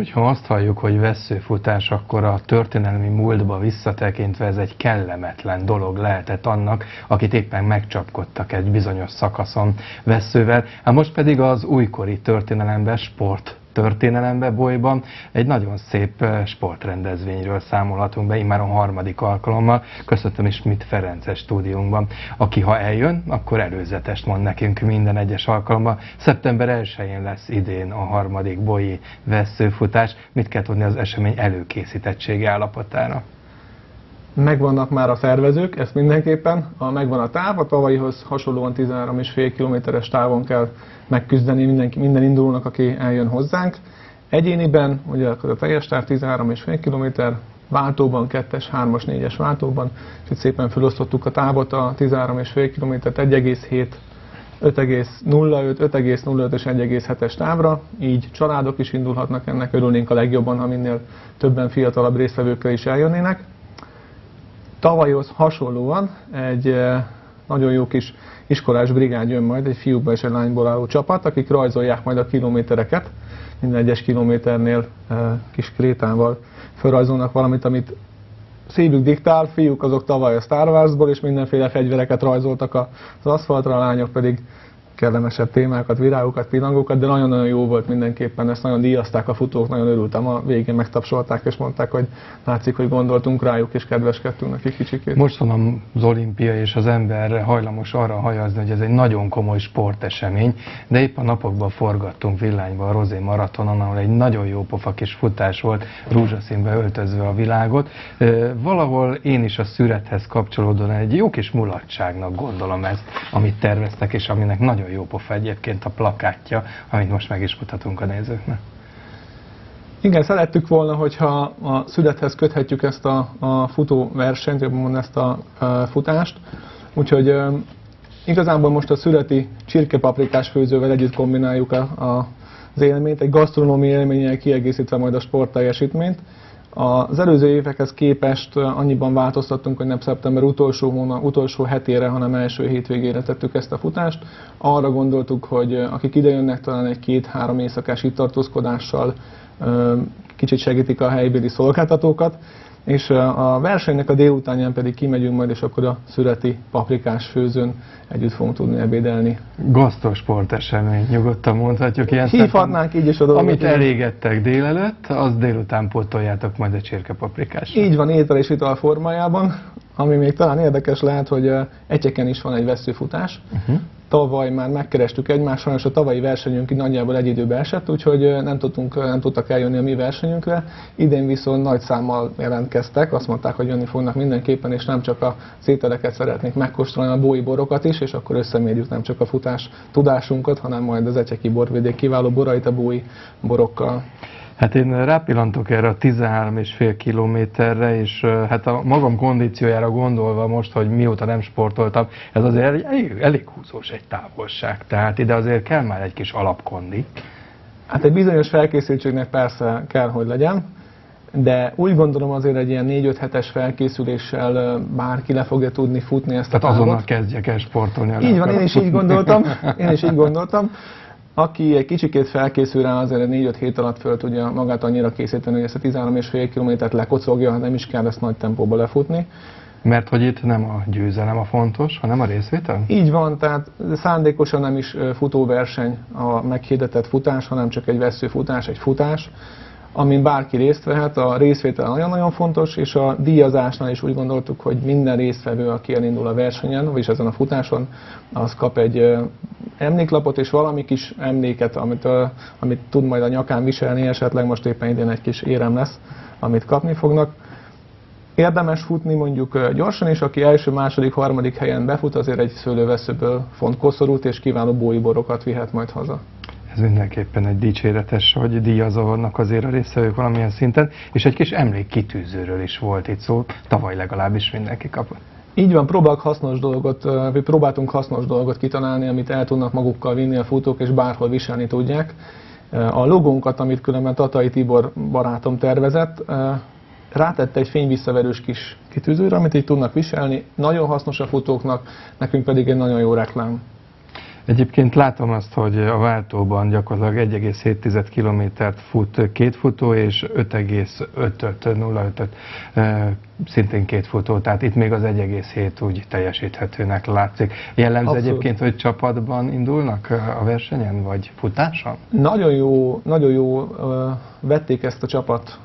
hogyha azt halljuk, hogy vesszőfutás, akkor a történelmi múltba visszatekintve ez egy kellemetlen dolog lehetett annak, akit éppen megcsapkodtak egy bizonyos szakaszon vesszővel. Hát most pedig az újkori történelemben, történelembe bolyban egy nagyon szép sportrendezvényről számolhatunk be, immáron harmadik alkalommal. Köszöntöm is Schmidt Ferences stúdiónkban, aki ha eljön, akkor előzetest mond nekünk minden egyes alkalommal. Szeptember 1-én lesz idén a harmadik bolyi vesszőfutás. Mit kell tudni az esemény előkészítettsége állapotára? Megvannak már a szervezők, ezt mindenképpen. Megvan a táv, a tavalyihoz hasonlóan 13,5 kilométeres távon kell megküzdeni minden indulónak, aki eljön hozzánk. Egyéniben, ugye akkor a teljes táv 13,5 kilométer, váltóban, 2-es, 3-as, 4-es váltóban, és itt szépen felosztottuk a távot, a 13,5 kilométert 1,7, 5,05, 5,05 és 1,7-es távra, így családok is indulhatnak ennek, örülnénk a legjobban, ha minél többen fiatalabb résztvevőkkel is eljönnének. Tavalyhoz hasonlóan egy nagyon jó kis iskolás brigád jön majd, egy fiúkból és egy lányból álló csapat, akik rajzolják majd a kilométereket. Minden egyes kilométernél kis krétával felrajzolnak valamit, amit szívük diktál, fiúk azok tavaly a Star Warsból, és mindenféle fegyvereket rajzoltak az aszfaltra, a lányok pedig kellemesebb témákat, virágokat, pillangókat, de nagyon-nagyon jó volt mindenképpen, ezt nagyon díjazták a futók, nagyon örültem, a végén megtapsolták és mondták, hogy látszik, hogy gondoltunk rájuk és kedveskedtünk nekik kicsikét. Most van az olimpia és az ember hajlamos arra hajazni, hogy ez egy nagyon komoly sportesemény, de épp a napokban forgattunk Villányba a Rozé maratonon, ahol egy nagyon jó pofa kis futás volt, rózsaszínbe öltözve a világot. Valahol én is a szürethez kapcsolódóan egy jó kis mulatságnak gondolom ezt, amit terveztek, és aminek nagyon jó pofa egyébként a plakátja, amit most meg is mutatunk a nézőknek. Igen, szerettük volna, hogyha a születhez köthetjük ezt a futóversenyt, jobban mondom ezt a futást. Úgyhogy igazából most a születi csirkepaprikás főzővel együtt kombináljuk az élményt, egy gasztronómiai élménnyel kiegészítve majd a sportteljesítményt. Az előző évekhez képest annyiban változtattunk, hogy nem szeptember utolsó hetére, hanem első hétvégére tettük ezt a futást. Arra gondoltuk, hogy akik idejönnek, talán egy 2-3 éjszakás itt tartózkodással kicsit segítik a helybéli szolgáltatókat, és a versenynek a délutánján pedig kimegyünk majd, és akkor a szüreti paprikás főzőn együtt fogunk tudni ebédelni. Gasztrosportesemény, nyugodtan mondhatjuk ilyen. Hívhatnánk így is a dolgot. Amit elégettek délelőtt, az délután pótoljátok majd a csirkepaprikásra. Így van, étel és ital formájában. Ami még talán érdekes lehet, hogy Etyeken is van egy vesszőfutás. Tavaly már megkerestük egymást, sajnos a tavalyi versenyünk nagyjából egy időbe esett, úgyhogy nem tudtak eljönni a mi versenyünkre. Idén viszont nagy számmal jelentkeztek, azt mondták, hogy jönni fognak mindenképpen, és nem csak az ételeket szeretnék megkóstolni, a bói borokat is, és akkor összemérjük nem csak a futás tudásunkat, hanem majd az etyeki borvidék kiváló borait a bói borokkal. Hát én rápillantok erre a 13,5 kilométerre, és hát a magam kondíciójára gondolva most, hogy mióta nem sportoltam, ez azért elég húzós egy távolság. Tehát ide azért kell már egy kis alapkondi. Hát egy bizonyos felkészültségnek persze kell, hogy legyen, de úgy gondolom azért egy ilyen 4-5 hetes felkészüléssel bárki le fogja tudni futni ezt a távot. Tehát azonnal kezdjek el sportolni. Így van, én is így gondoltam. Aki egy kicsikét felkészül rá, azért 4-5 hét alatt föl tudja magát annyira készíteni, hogy ezt a 13,5 kilométert lekocogja, nem is kell ezt nagy tempóba lefutni. Mert hogy itt nem a győzelem a fontos, hanem a részvétel? Így van, tehát szándékosan nem is futóverseny a meghirdetett futás, hanem csak egy vesszőfutás, egy futás, amin bárki részt vehet. A részvétel nagyon-nagyon fontos, és a díjazásnál is úgy gondoltuk, hogy minden résztvevő, aki elindul a versenyen, vagyis ezen a futáson, az kap egy emléklapot és valami kis emléket, amit tud majd a nyakán viselni, esetleg most éppen idén egy kis érem lesz, amit kapni fognak. Érdemes futni mondjuk gyorsan, és aki első, második, harmadik helyen befut, azért egy szőlővesszőből fontkoszorút és kiváló bói borokat vihet majd haza. Ez mindenképpen egy dicséretes, hogy díjazolnak azért a résztvevők valamilyen szinten, és egy kis emlékkitűzőről is volt itt szó, tavaly legalábbis mindenki kapott. Így van, próbáltunk hasznos dolgot kitalálni, amit el tudnak magukkal vinni a futók, és bárhol viselni tudják. A logónkat, amit különben Tatai Tibor barátom tervezett, rátette egy fényvisszaverős kis kitűzőre, amit így tudnak viselni. Nagyon hasznos a futóknak, nekünk pedig egy nagyon jó reklám. Egyébként látom azt, hogy a váltóban gyakorlatilag 1,7 kilométert fut két futó, és 5,05-öt szintén két futó, tehát itt még az 1,7 úgy teljesíthetőnek látszik. Jellemző Abszolút. Egyébként, hogy csapatban indulnak a versenyen, vagy futáson? Nagyon jó vették ezt a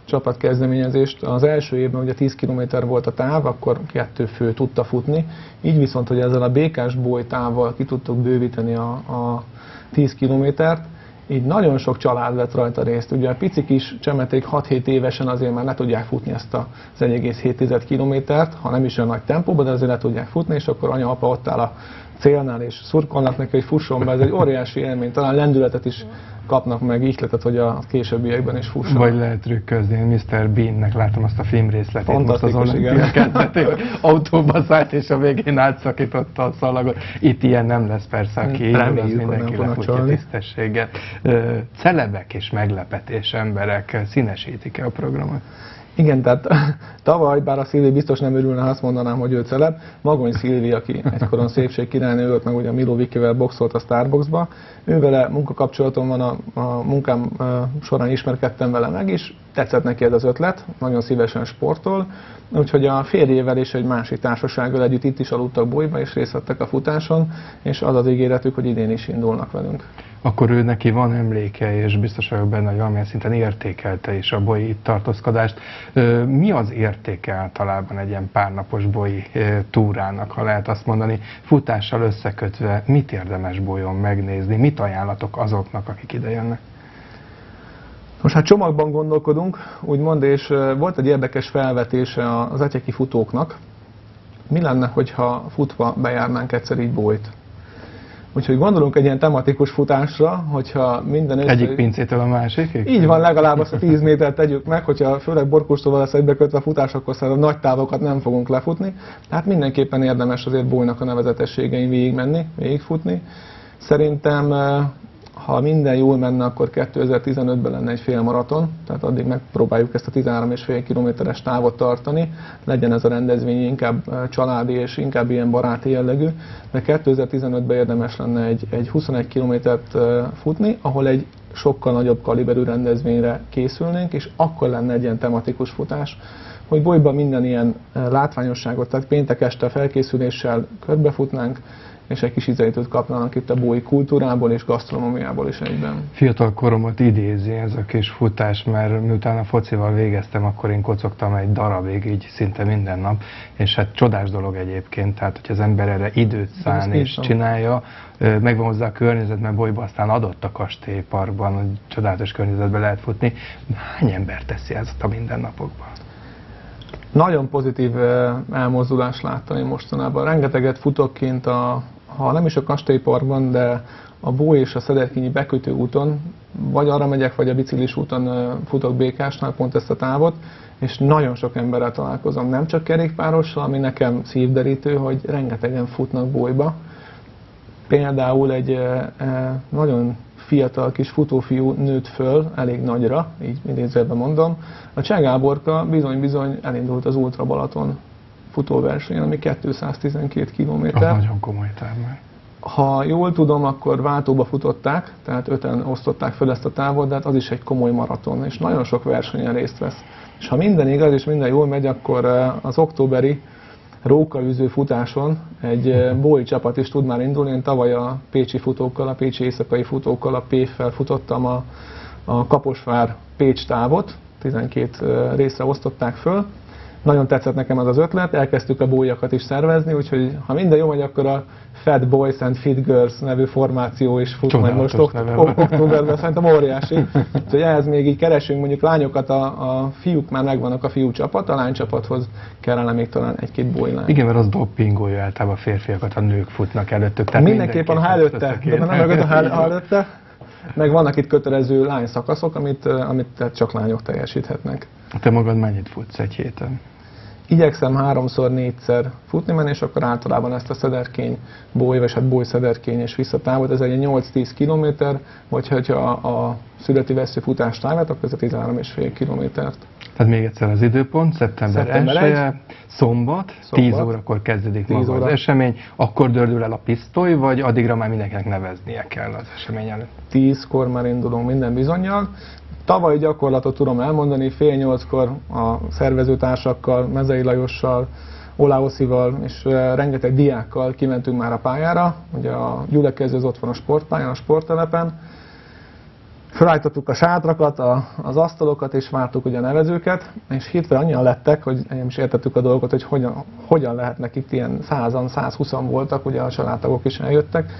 csapat kezdeményezést. Az első évben ugye 10 km volt a táv, akkor 2 fő tudta futni. Így viszont, hogy ezzel a békás boly távval ki tudtuk bővíteni a 10 kilométert, így nagyon sok család vett rajta részt. Ugye a pici kis csemeték 6-7 évesen azért már le tudják futni ezt az 1,7 kilométert, ha nem is olyan nagy tempóban, de azért le tudják futni, és akkor anya-apa ott áll a célnál, és szurkolnak neki, hogy fusson be. Ez egy óriási élmény, talán lendületet is kapnak meg, ihletet, hogy a későbbiekben is fusson. Vagy lehet trükközni, Mr. Beannek látom azt a filmrészletét most az Fantasztikus, olimpia kezdetén, hogy autóba szállt és a végén átszakította a szalagot. Itt ilyen nem lesz persze, aki indul, az Reméljük, hogy mindenki nem fognak lefutja csalni. tisztességet. Celebek és meglepetés emberek színesítik-e a programot? Igen, tehát tavaly, bár a Szilvi biztos nem örülne, ha azt mondanám, hogy ő celeb, Magony Szilvi, aki egykoron szépségkirálynő volt, meg ugye a Miló Vikivel boxolt a Starbucksba, ővele munkakapcsolatom van, a munkám során ismerkedtem vele meg is, tetszett neki ez az ötlet, nagyon szívesen sportol, úgyhogy a férjével és egy másik társasággal együtt itt is aludtak bolyba, és részt vettek a futáson, és az az ígéretük, hogy idén is indulnak velünk. Akkor ő neki van emléke, és biztos vagyok benne, hogy valamilyen szinten értékelte is a bolyi itt tartózkodást. Mi az értéke általában egy ilyen párnapos bolyi túrának, ha lehet azt mondani, futással összekötve, mit érdemes bolyon megnézni, mit ajánlatok azoknak, akik ide jönnek? Most hát csomagban gondolkodunk, úgymond, és volt egy érdekes felvetése az etyeki futóknak. Mi lenne, hogyha futva bejárnánk egyszer így bolyt? Úgyhogy gondolunk egy ilyen tematikus futásra, hogyha minden Egyik pincétől a másikig? Így van, legalább azt a 10 métert tegyük meg, hogyha főleg borkóstolval lesz egybekötve a futás, akkor szerintem nagy távokat nem fogunk lefutni. Tehát mindenképpen érdemes azért bolynak a nevezetességein végigmenni, végigfutni. Szerintem, ha minden jól menne, akkor 2015-ben lenne egy félmaraton, tehát addig megpróbáljuk ezt a 13,5 kilométeres távot tartani, legyen ez a rendezvény inkább családi és inkább ilyen baráti jellegű, de 2015-ben érdemes lenne egy 21 kilométert futni, ahol egy sokkal nagyobb kaliberű rendezvényre készülnénk, és akkor lenne egy ilyen tematikus futás, hogy bolyban minden ilyen látványosságot, tehát péntek este felkészüléssel körbefutnánk, és egy kis ízelítőt kapnának itt a bólyi kultúrából és gasztronómiából is egyben. Fiatal koromat idézi ez a kis futás, mert miután a focival végeztem, akkor én kocogtam egy darabig, így szinte minden nap, és hát csodás dolog egyébként, tehát hogy az ember erre időt szán és csinálja, megvan hozzá a környezet, mert bolyba aztán adott a kastélyparkban, hogy csodálatos környezetben lehet futni. Hány ember teszi ezt a mindennapokban? Nagyon pozitív elmozdulást láttam én mostanában. Rengeteget futok kint, ha nem is a kastélyparkban, de a Bó és a Szederkényi bekötő úton, vagy arra megyek, vagy a biciklis úton futok Békásnál pont ezt a távot, és nagyon sok emberrel találkozom, nem csak kerékpárossal, ami nekem szívderítő, hogy rengetegen futnak Bólyba. Például egy nagyon fiatal kis futófiú nőtt föl, elég nagyra, így idézőjelben mondom. A Cseh Gáborka bizony-bizony elindult az Ultra Balaton futóversenyen, ami 212 km. Az nagyon komoly táv már. Ha jól tudom, akkor váltóba futották, tehát 5-en osztották fel ezt a távot, de hát az is egy komoly maraton, és nagyon sok versenyen részt vesz. És ha minden igaz, és minden jól megy, akkor az októberi rókaűző futáson egy bólyi csapat is tud már indulni. Én tavaly a pécsi futókkal, a pécsi éjszakai futókkal, a PÉF-fel futottam a Kaposvár-Pécs távot, 12 részre osztották föl. Nagyon tetszett nekem az ötlet, elkezdtük a bólyakat is szervezni, úgyhogy ha minden jó megy, akkor a Fat Boys and Fit Girls nevű formáció is fut majd most októberben, szerintem óriási. Úgyhogy ehhez még így keresünk mondjuk lányokat, a fiúk már megvannak a fiú csapat, a lánycsapathoz kellene még talán egy-két bolylány. Igen, mert az dopingolja általában a férfiakat, a nők futnak előttük. Tehát mindenképpen ha előtte, de nem mögött, ha előtte. Meg vannak itt kötelező lányszakaszok, amit csak lányok teljesíthetnek. Te magad mennyit futsz egy héten? Igyekszem 3-4-szer futni menni, és akkor általában ezt a szederkény boly, vagy hát boly-szederkény és visszatávot, ez egy 8-10 km, vagy ha a születi vessző futás távát, akkor ez a 13,5 kilométert. Tehát még egyszer az időpont, szeptember 1-e, szombat, 10 órakor kezdődik maga az esemény, akkor dördül el a pisztoly, vagy addigra már mindenkinek neveznie kell az esemény előtt? 10-kor már indulunk minden bizonnyal. Tavalyi gyakorlatot tudom elmondani, fél 8-kor a szervezőtársakkal, Mezei Lajossal, Olaoszival és rengeteg diákkal kimentünk már a pályára. Ugye a gyülekező az ott van a sportpályán, a sporttelepen. Felállítottuk a sátrakat, az asztalokat, és vártuk ugye a nevezőket, és hirtelen annyian lettek, hogy nem is értettük a dolgot, hogy hogyan lehetnek itt ilyen 100-an, 120-an voltak, ugye a családtagok is eljöttek.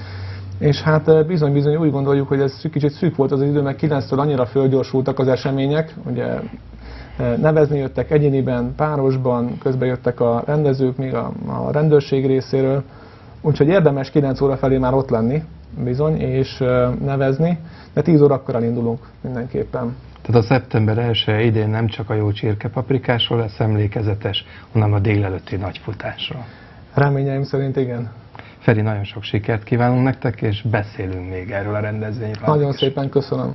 És hát bizony-bizony úgy gondoljuk, hogy ez kicsit szűk volt az idő, mert 9-től annyira fölgyorsultak az események, ugye nevezni jöttek egyéniben, párosban, közben jöttek a rendezők, még a rendőrség részéről, úgyhogy érdemes 9 óra felé már ott lenni, bizony, és nevezni, de 10 órakor elindulunk mindenképpen. Tehát a szeptember 1-e idén nem csak a jó csirkepaprikásról lesz emlékezetes, hanem a délelőtti nagyfutásról. Reményeim szerint igen. Feri, nagyon sok sikert kívánunk nektek, és beszélünk még erről a rendezvényről. Nagyon szépen köszönöm.